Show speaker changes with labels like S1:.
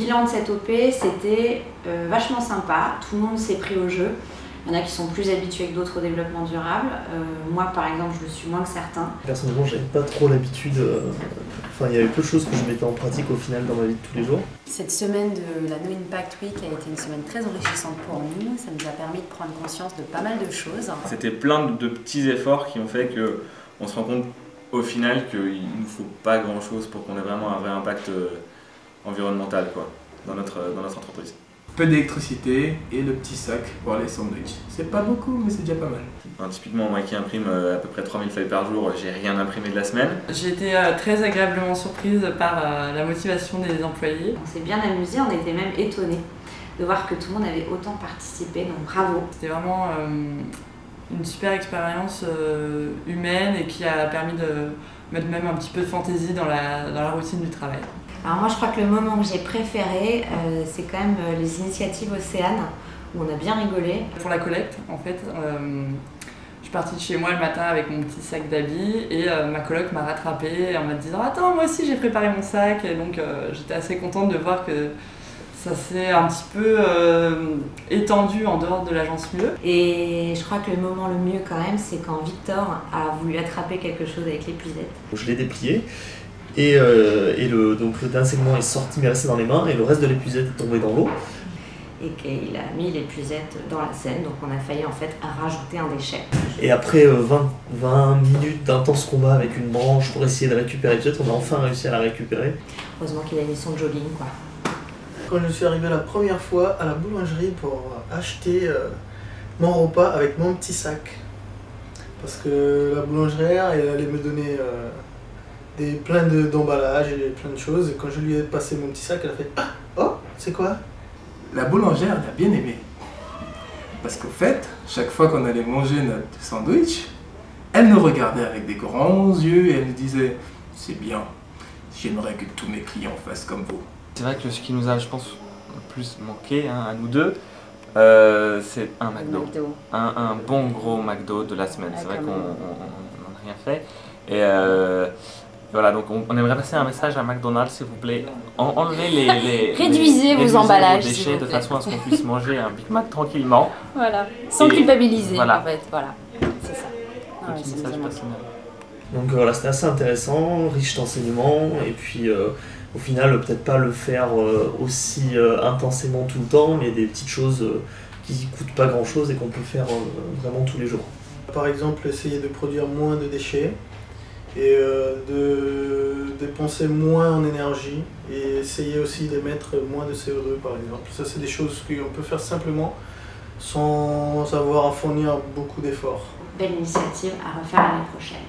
S1: bilan de cette OP, c'était vachement sympa. Tout le monde s'est pris au jeu. Il y en a qui sont plus habitués que d'autres au développement durable. Moi, par exemple, je le suis moins que certains.
S2: Personnellement, j'avais pas trop l'habitude. Enfin, il y avait peu de choses que je mettais en pratique au final dans ma vie de tous les jours.
S3: Cette semaine de la No Impact Week a été une semaine très enrichissante pour nous. Ça nous a permis de prendre conscience de pas mal de choses.
S4: C'était plein de petits efforts qui ont fait qu'on se rend compte au final qu'il ne nous faut pas grand chose pour qu'on ait vraiment un vrai impact environnemental dans notre entreprise.
S5: Peu d'électricité et le petit sac pour les sandwichs. C'est pas beaucoup, mais c'est déjà pas mal.
S4: Typiquement, moi qui imprime à peu près 3000 feuilles par jour, j'ai rien imprimé de la semaine.
S6: J'ai été très agréablement surprise par la motivation des employés.
S1: On s'est bien amusé, on était même étonnés de voir que tout le monde avait autant participé, donc bravo.
S6: C'était vraiment une super expérience humaine et qui a permis de mettre même un petit peu de fantaisie dans la routine du travail.
S1: Alors moi je crois que le moment que j'ai préféré, c'est quand même les initiatives Océane, où on a bien rigolé.
S6: Pour la collecte, en fait, je suis partie de chez moi le matin avec mon petit sac d'habits et ma coloc m'a rattrapée en me disant « Attends, moi aussi j'ai préparé mon sac » et donc j'étais assez contente de voir que ça s'est un petit peu étendu en dehors de l'agence Mieux.
S1: Et je crois que le moment le mieux quand même, c'est quand Victor a voulu attraper quelque chose avec l'épuisette.
S2: Je l'ai déplié et donc le dernier segment est sorti mais resté dans les mains et le reste de l'épuisette est tombé dans l'eau.
S1: Et qu'il a mis l'épuisette dans la Seine, donc on a failli en fait rajouter un déchet.
S2: Et après 20 minutes d'intense combat avec une branche pour essayer de récupérer l'épuisette, on a enfin réussi à la récupérer.
S1: Heureusement qu'il a mis son jogging quoi.
S7: Quand je suis arrivé la première fois à la boulangerie pour acheter mon repas avec mon petit sac. Parce que la boulangère, elle allait me donner plein d'emballages et plein de choses. Et quand je lui ai passé mon petit sac, elle a fait « Ah, oh, c'est quoi ?»
S5: La boulangère, elle a bien aimé. Parce qu'au fait, chaque fois qu'on allait manger notre sandwich, elle nous regardait avec des grands yeux et elle nous disait « C'est bien, j'aimerais que tous mes clients fassent comme vous. »
S4: C'est vrai que ce qui nous a, je pense, le plus manqué à nous deux, c'est un McDo. Un bon gros McDo de la semaine. C'est vrai qu'on n'en a rien fait. Et voilà, donc on aimerait passer un message à McDonald's, s'il vous plaît. Enlevez
S3: Réduisez vos emballages,
S4: vos déchets de façon à ce qu'on puisse manger un Big Mac tranquillement.
S3: Voilà, sans culpabiliser
S4: voilà.
S3: en fait, voilà. C'est ça. Ah ouais,
S4: Petit message personnel.
S2: Donc voilà, c'était assez intéressant, riche d'enseignements, et puis au final, peut-être pas le faire aussi intensément tout le temps, mais des petites choses qui coûtent pas grand-chose et qu'on peut faire vraiment tous les jours.
S7: Par exemple, essayer de produire moins de déchets et de dépenser moins en énergie et essayer aussi d'émettre moins de CO2 par exemple. Ça, c'est des choses qu'on peut faire simplement sans avoir à fournir beaucoup d'efforts.
S1: Belle initiative à refaire l'année prochaine.